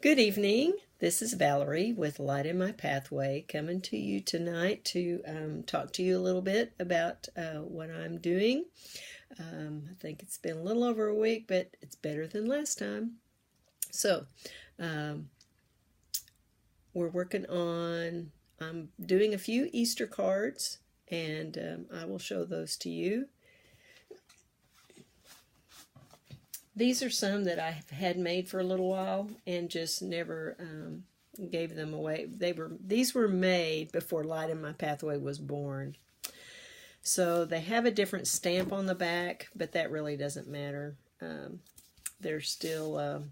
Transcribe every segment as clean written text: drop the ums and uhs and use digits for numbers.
Good evening. This is Valerie with Light in My Pathway coming to you tonight to talk to you a little bit about what I'm doing. I think it's been a little over a week, but it's better than last time. So, we're working on, I'm doing a few Easter cards, and I will show those to you. These are some that I have had made for a little while and just never gave them away. These were made before Light in My Pathway was born. So they have a different stamp on the back, but that really doesn't matter. They're still,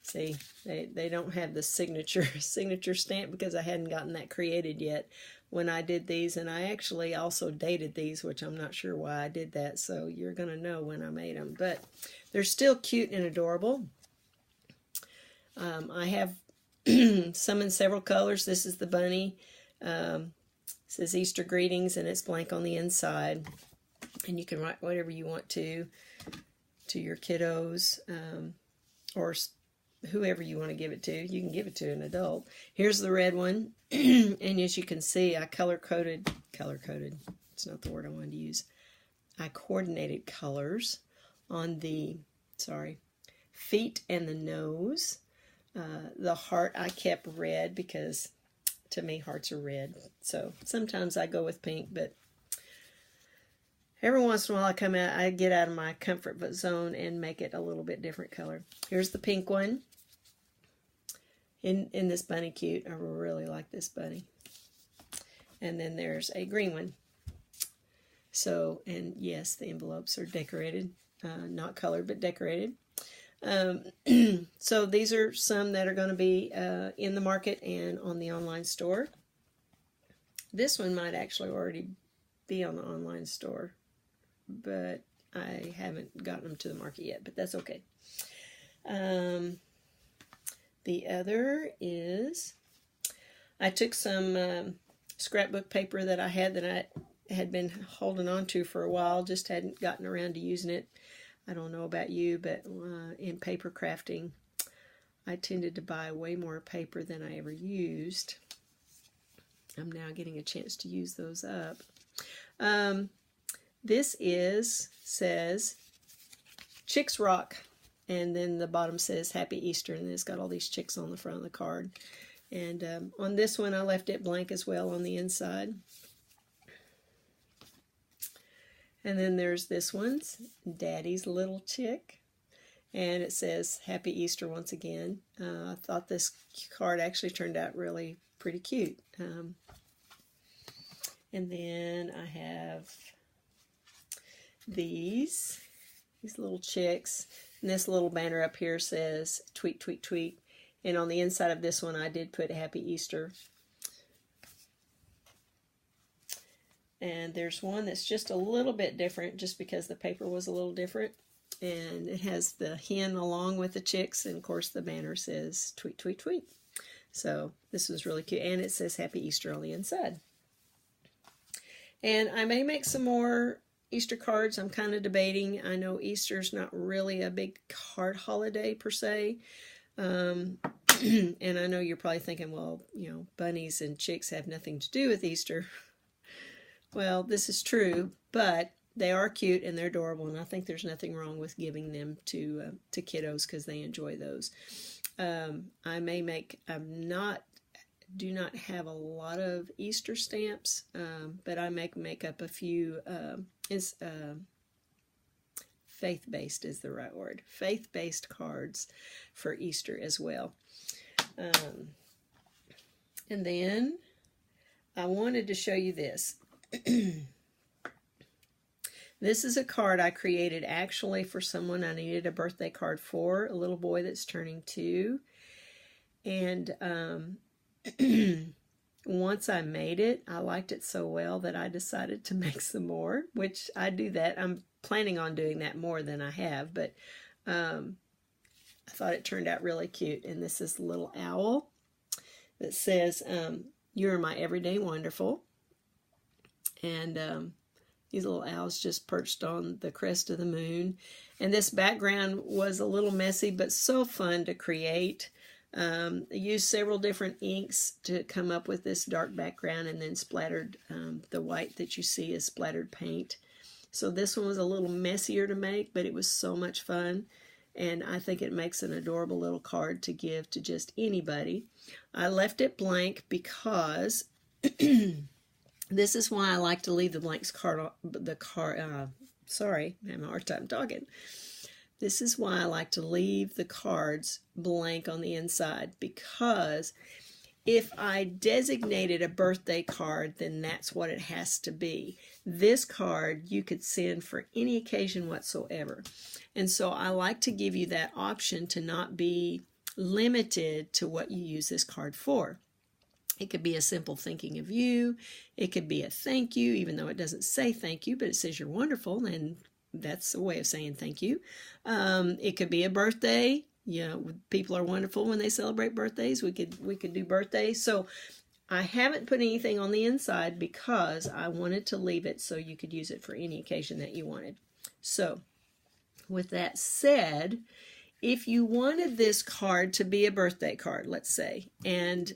see, they don't have the signature stamp because I hadn't gotten that created yet when I did these. And I actually also dated these, which I'm not sure why I did that. So you're going to know when I made them. But they're still cute and adorable. I have some in several colors. This is the bunny. It says Easter greetings, and it's blank on the inside. And you can write whatever you want to your kiddos or whoever you want to give it to. You can give it to an adult. Here's the red one. And as you can see, I color-coded. It's not the word I wanted to use. I coordinated colors on the, feet and the nose. The heart I kept red because to me hearts are red. So sometimes I go with pink, but every once in a while I get out of my comfort zone and make it a little bit different color. Here's the pink one. In this bunny cute. I really like this bunny. And then there's a green one. So, and yes, the envelopes are decorated. Not colored, but decorated. So these are some that are going to be in the market and on the online store. This one might actually already be on the online store, but I haven't gotten them to the market yet, but that's okay. The other is, I took some scrapbook paper that I had been holding on to for a while, just hadn't gotten around to using it. I don't know about you, but in paper crafting, I tended to buy way more paper than I ever used. I'm now getting a chance to use those up. This says Chicks Rock, and then the bottom says Happy Easter, and then it's got all these chicks on the front of the card. And on this one, I left it blank as well on the inside. And then there's this one's Daddy's Little Chick, and it says Happy Easter once again. I thought this card actually turned out really pretty cute. And then I have these little chicks, and this little banner up here says Tweet, Tweet, Tweet. And on the inside of this one, I did put Happy Easter. And there's one that's just a little bit different just because the paper was a little different. And it has the hen along with the chicks. And, of course, the banner says Tweet, Tweet, Tweet. So this was really cute. And it says Happy Easter on the inside. And I may make some more Easter cards. I'm kind of debating. I know Easter's not really a big card holiday per se. And I know you're probably thinking, well, you know, bunnies and chicks have nothing to do with Easter. Well, this is true, but they are cute and they're adorable, and I think there's nothing wrong with giving them to kiddos because they enjoy those. I may make, do not have a lot of Easter stamps, but I make up a few, faith-based is the right word, faith-based cards for Easter as well. And then I wanted to show you this. This is a card I created actually for someone I needed a birthday card for, a little boy that's turning 2. And once I made it, I liked it so well that I decided to make some more, which I do that. I'm planning on doing that more than I have, but I thought it turned out really cute. And this is a little owl that says, "You're my everyday wonderful." And these little owls just perched on the crest of the moon. And this background was a little messy, but so fun to create. I used several different inks to come up with this dark background, and then splattered the white that you see is splattered paint. So this one was a little messier to make, but it was so much fun. And I think it makes an adorable little card to give to just anybody. I left it blank because this is why I like to leave the blanks card. Sorry, I'm having a hard time talking. This is why I like to leave the cards blank on the inside, because if I designated a birthday card, then that's what it has to be. This card you could send for any occasion whatsoever. And so I like to give you that option to not be limited to what you use this card for. It could be a simple thinking of you. It could be a thank you, even though it doesn't say thank you, but it says you're wonderful, and that's a way of saying thank you. It could be a birthday. You know, people are wonderful when they celebrate birthdays. We could do birthdays. So I haven't put anything on the inside because I wanted to leave it so you could use it for any occasion that you wanted. So with that said, if you wanted this card to be a birthday card, let's say, and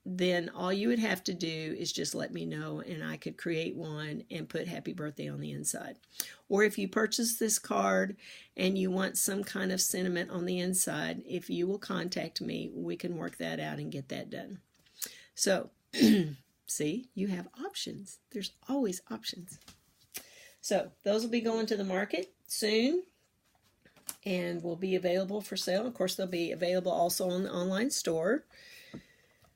then all you would have to do is just let me know, and I could create one and put happy birthday on the inside. Or if you purchase this card and you want some kind of sentiment on the inside, if you will contact me, we can work that out and get that done. So, see, you have options. There's always options. So those will be going to the market soon and will be available for sale. Of course, they'll be available also on the online store.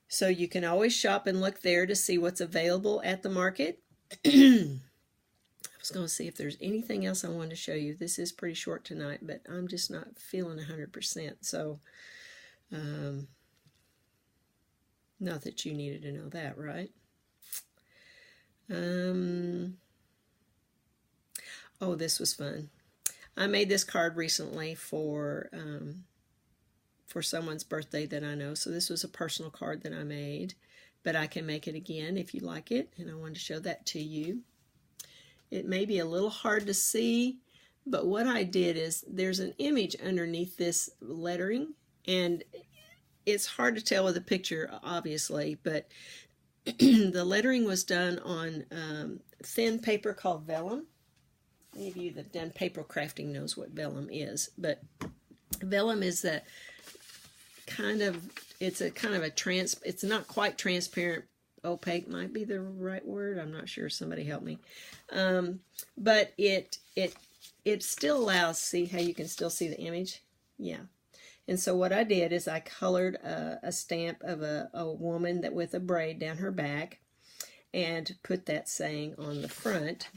So you can always shop and look there to see what's available at the market. I was going to see if there's anything else I wanted to show you. This is pretty short tonight, but I'm just not feeling 100%. So, not that you needed to know that, right? Oh, this was fun. I made this card recently for someone's birthday that I know. So this was a personal card that I made, but I can make it again if you like it, and I wanted to show that to you. It may be a little hard to see, but what I did is there's an image underneath this lettering, and it's hard to tell with a picture, obviously, but the lettering was done on thin paper called vellum. Any of you that have done paper crafting knows what vellum is, but vellum is a kind of, it's not quite transparent. Opaque might be the right word. I'm not sure. Somebody help me. But it still allows, see how you can still see the image? Yeah. And so what I did is I colored a stamp of a woman that with a braid down her back and put that saying on the front.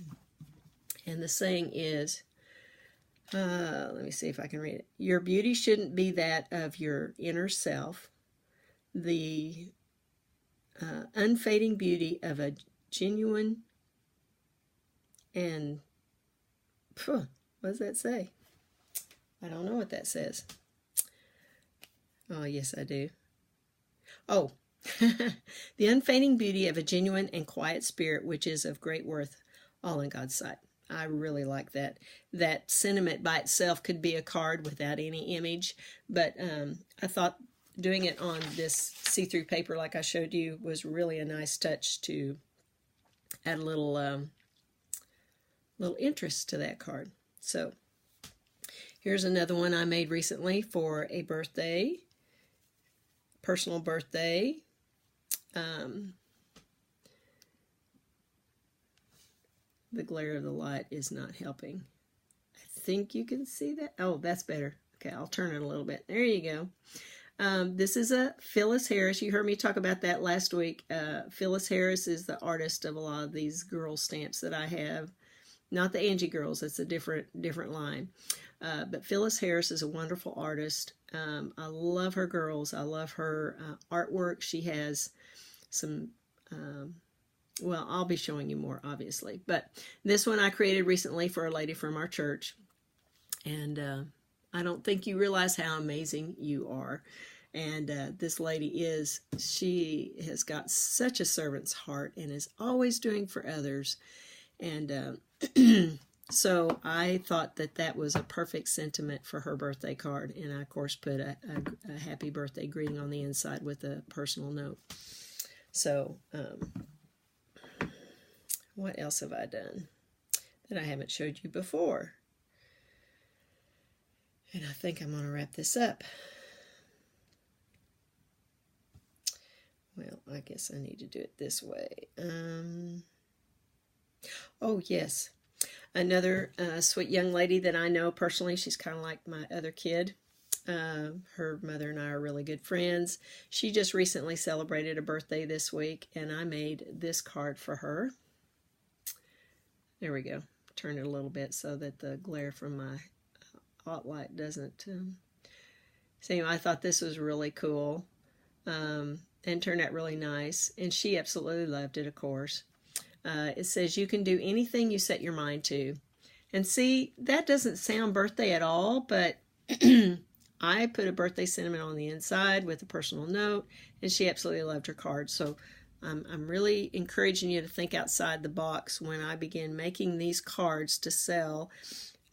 And the saying is, let me see if I can read it. Your beauty shouldn't be that of your inner self. The unfading beauty of a genuine and, what does that say? I don't know what that says. Oh, yes, I do. Oh, the unfading beauty of a genuine and quiet spirit, which is of great worth, all in God's sight. I really like that. That sentiment by itself could be a card without any image, but I thought doing it on this see-through paper like I showed you was really a nice touch to add a little interest to that card. So here's another one I made recently for a birthday, personal birthday. The glare of the light is not helping. I think you can see that. Oh, that's better. Okay, I'll turn it a little bit. There you go. This is a Phyllis Harris. You heard me talk about that last week. Phyllis Harris is the artist of a lot of these girl stamps that I have. Not the Angie Girls. It's a different line. But Phyllis Harris is a wonderful artist. I love her girls. I love her artwork. She has some... well, I'll be showing you more, obviously. But this one I created recently for a lady from our church. And I don't think you realize how amazing you are. And this lady she has got such a servant's heart and is always doing for others. And So I thought that that was a perfect sentiment for her birthday card. And I, of course, put a happy birthday greeting on the inside with a personal note. So what else have I done that I haven't showed you before? And I think I'm going to wrap this up. Well, I guess I need to do it this way. Oh, yes. Another sweet young lady that I know personally, she's kind of like my other kid. Her mother and I are really good friends. She just recently celebrated a birthday this week, and I made this card for her. There we go. Turn it a little bit so that the glare from my hot light doesn't... So anyway, I thought this was really cool and turned out really nice, and she absolutely loved it, of course. It says, you can do anything you set your mind to. And see, that doesn't sound birthday at all, but I put a birthday sentiment on the inside with a personal note, and she absolutely loved her card. So I'm really encouraging you to think outside the box when I begin making these cards to sell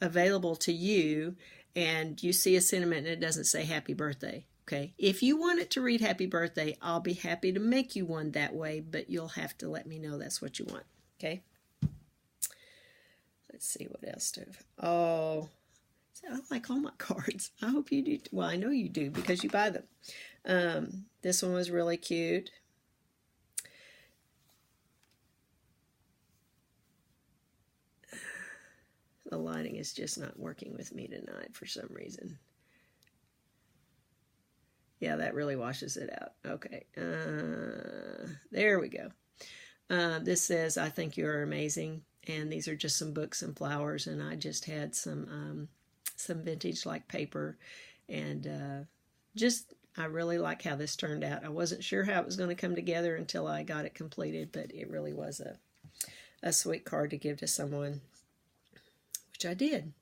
available to you, and you see a sentiment and it doesn't say happy birthday. Okay, if you want it to read happy birthday, I'll be happy to make you one that way, but you'll have to let me know that's what you want. Okay, let's see what else to... Oh, I like all my cards. I hope you do. Well, I know you do because you buy them. This one was really cute. The lighting is just not working with me tonight for some reason. Yeah, that really washes it out. Okay. There we go. This says, I think you are amazing. And these are just some books and flowers. And I just had some vintage like paper. And I really like how this turned out. I wasn't sure how it was going to come together until I got it completed. But it really was a sweet card to give to someone, which I did.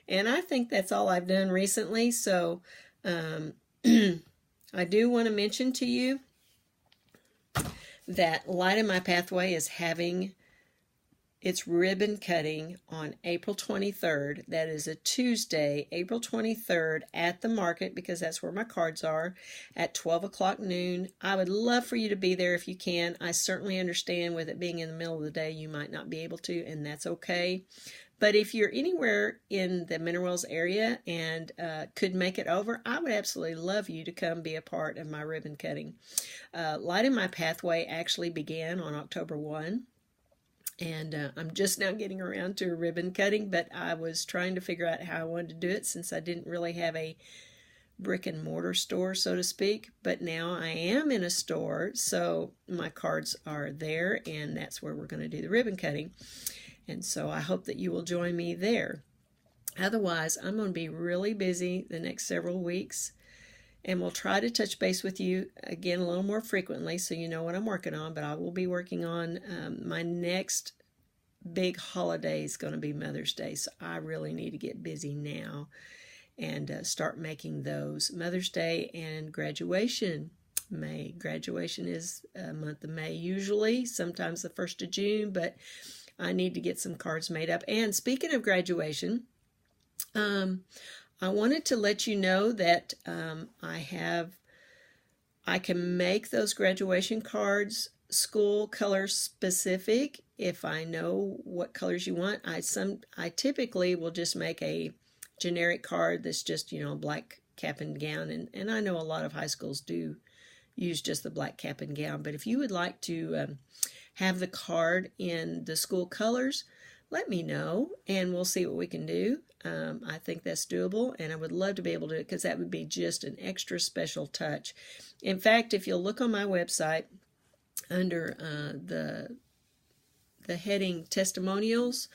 And I think that's all I've done recently. So... I do want to mention to you that Light in My Pathway is having its ribbon cutting on April 23rd. That is a Tuesday, April 23rd at the market, because that's where my cards are, at 12 o'clock noon. I would love for you to be there if you can. I certainly understand with it being in the middle of the day, you might not be able to, and that's okay. But if you're anywhere in the Mineral Wells area and could make it over, I would absolutely love you to come be a part of my ribbon cutting. Light in My Pathway actually began on October 1. And I'm just now getting around to ribbon cutting, but I was trying to figure out how I wanted to do it since I didn't really have a brick and mortar store, so to speak. But now I am in a store, so my cards are there, and that's where we're going to do the ribbon cutting. And so I hope that you will join me there. Otherwise, I'm going to be really busy the next several weeks, and we'll try to touch base with you again a little more frequently so you know what I'm working on. But I will be working on my next big holiday is going to be Mother's Day, so I really need to get busy now and start making those. Mother's Day and graduation. May. Graduation is month of May usually, sometimes the 1st of June, but I need to get some cards made up. And speaking of graduation, I wanted to let you know that I can make those graduation cards school color specific if I know what colors you want. I typically will just make a generic card that's just, black cap and gown. And I know a lot of high schools do use just the black cap and gown. But if you would like to have the card in the school colors, let me know and we'll see what we can do. I think that's doable, and I would love to be able to, because that would be just an extra special touch. In fact, if you'll look on my website under the heading testimonials,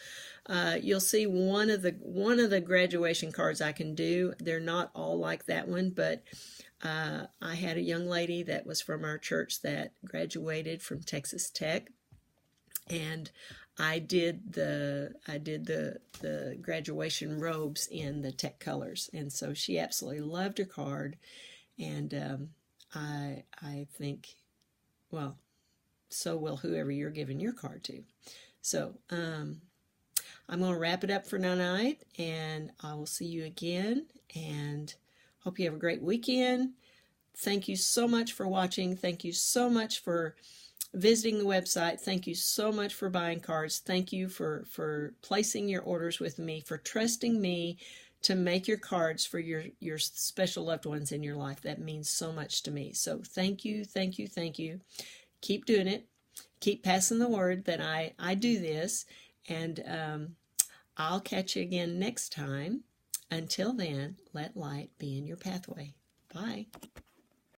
you'll see one of the graduation cards I can do. They're not all like that one, but I had a young lady that was from our church that graduated from Texas Tech, and I did the graduation robes in the Tech colors, and so she absolutely loved her card, and I think, well, so will whoever you're giving your card to. So I'm going to wrap it up for tonight, and I will see you again, and hope you have a great weekend. Thank you so much for watching. Thank you so much for visiting the website. Thank you so much for buying cards. Thank you for placing your orders with me, for trusting me to make your cards for your special loved ones in your life. That means so much to me. So thank you, thank you, thank you. Keep doing it. Keep passing the word that I do this, and I'll catch you again next time. Until then, let light be in your pathway. Bye.